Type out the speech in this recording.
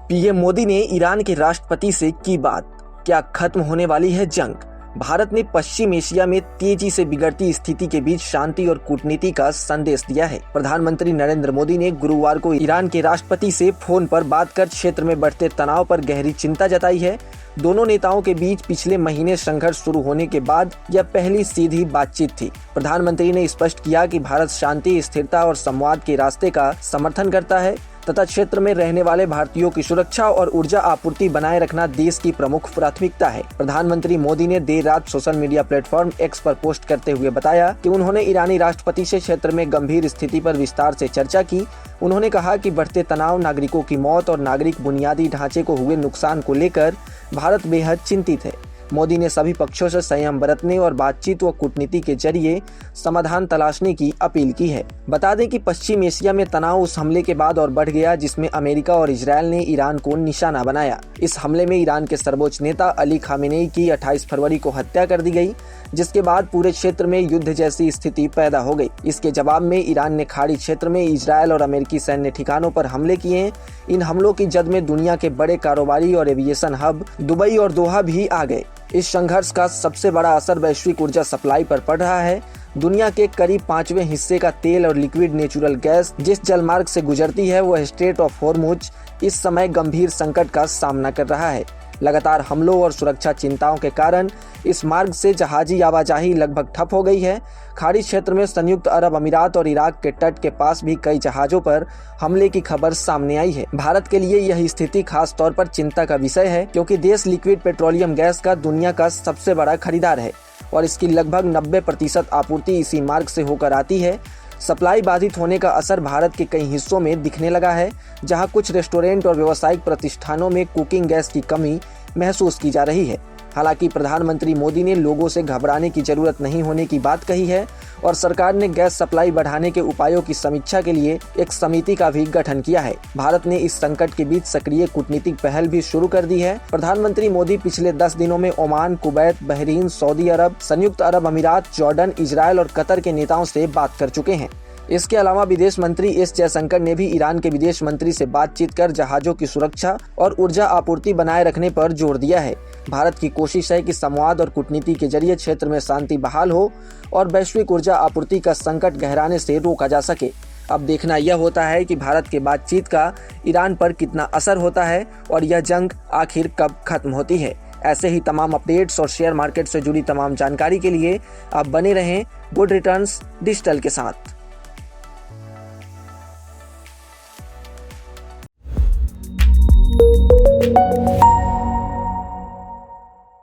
PM Modi ने Iran के राष्ट्रपति से की बात। क्या खत्म होने वाली है जंग? भारत ने पश्चिम एशिया में तेजी से बिगड़ती स्थिति के बीच शांति और कूटनीति का संदेश दिया है। प्रधानमंत्री नरेंद्र मोदी ने गुरुवार को ईरान के राष्ट्रपति से फोन पर बात कर क्षेत्र में बढ़ते तनाव पर गहरी चिंता जताई है। दोनों नेताओं के बीच पिछले महीने संघर्ष शुरू होने के बाद यह पहली सीधी बातचीत थी। प्रधानमंत्री ने स्पष्ट किया कि भारत शांति, स्थिरता और संवाद के रास्ते का समर्थन करता है तथा क्षेत्र में रहने वाले भारतीयों की सुरक्षा और ऊर्जा आपूर्ति बनाए रखना देश की प्रमुख प्राथमिकता है। प्रधानमंत्री मोदी ने देर रात सोशल मीडिया प्लेटफॉर्म एक्स पर पोस्ट करते हुए बताया कि उन्होंने ईरानी राष्ट्रपति से क्षेत्र में गंभीर स्थिति पर विस्तार से चर्चा की। उन्होंने कहा कि बढ़ते तनाव, नागरिकों की मौत और नागरिक बुनियादी ढांचे को हुए नुकसान को लेकर भारत बेहद चिंतित है। मोदी ने सभी पक्षों से संयम बरतने और बातचीत व कूटनीति के जरिए समाधान तलाशने की अपील की है। बता दें कि पश्चिम एशिया में तनाव उस हमले के बाद और बढ़ गया जिसमें अमेरिका और इजरायल ने ईरान को निशाना बनाया। इस हमले में ईरान के सर्वोच्च नेता अली खामेनेई की 28 फरवरी को हत्या कर दी गई, जिसके बाद पूरे क्षेत्र में युद्ध जैसी स्थिति पैदा हो गई। इसके जवाब में ईरान ने खाड़ी क्षेत्र में इजरायल और अमेरिकी सैन्य ठिकानों पर हमले किए हैं। इन हमलों की जद में दुनिया के बड़े कारोबारी और एविएशन हब दुबई और दोहा भी आ गए। इस संघर्ष का सबसे बड़ा असर वैश्विक ऊर्जा सप्लाई पर पड़ रहा है। दुनिया के करीब 5वें हिस्से का तेल और लिक्विड नेचुरल गैस जिस जलमार्ग से गुजरती है वह स्ट्रेट ऑफ हॉर्मुज इस समय गंभीर संकट का सामना कर रहा है। लगातार हमलों और सुरक्षा चिंताओं के कारण इस मार्ग से जहाजी आवाजाही लगभग ठप हो गई है। खाड़ी क्षेत्र में संयुक्त अरब अमीरात और इराक के तट के पास भी कई जहाजों पर हमले की खबर सामने आई है। भारत के लिए यह स्थिति खास तौर पर चिंता का विषय है क्योंकि देश लिक्विड पेट्रोलियम गैस का दुनिया का सबसे बड़ा खरीदार है और इसकी लगभग 90% आपूर्ति इसी मार्ग से होकर आती है। सप्लाई बाधित होने का असर भारत के कई हिस्सों में दिखने लगा है, जहां कुछ रेस्टोरेंट और व्यावसायिक प्रतिष्ठानों में कुकिंग गैस की कमी महसूस की जा रही है। हालांकि प्रधानमंत्री मोदी ने लोगों से घबराने की जरूरत नहीं होने की बात कही है और सरकार ने गैस सप्लाई बढ़ाने के उपायों की समीक्षा के लिए एक समिति का भी गठन किया है। भारत ने इस संकट के बीच सक्रिय कूटनीतिक पहल भी शुरू कर दी है। प्रधानमंत्री मोदी पिछले 10 दिनों में ओमान, कुवैत, बहरीन, सऊदी अरब, संयुक्त अरब अमीरात, जॉर्डन, इजरायल और कतर के नेताओं से बात कर चुके हैं। इसके अलावा विदेश मंत्री एस जयशंकर ने भी ईरान के विदेश मंत्री से बातचीत कर जहाजों की सुरक्षा और ऊर्जा आपूर्ति बनाए रखने पर जोर दिया है। भारत की कोशिश है कि संवाद और कूटनीति के जरिए क्षेत्र में शांति बहाल हो और वैश्विक ऊर्जा आपूर्ति का संकट गहराने से रोका जा सके। अब देखना यह होता है कि भारत के बातचीत का ईरान पर कितना असर होता है और यह जंग आखिर कब खत्म होती है। ऐसे ही तमाम अपडेट्स और शेयर मार्केट से जुड़ी तमाम जानकारी के लिए आप बने रहें गुड रिटर्न्स डिजिटल के साथ।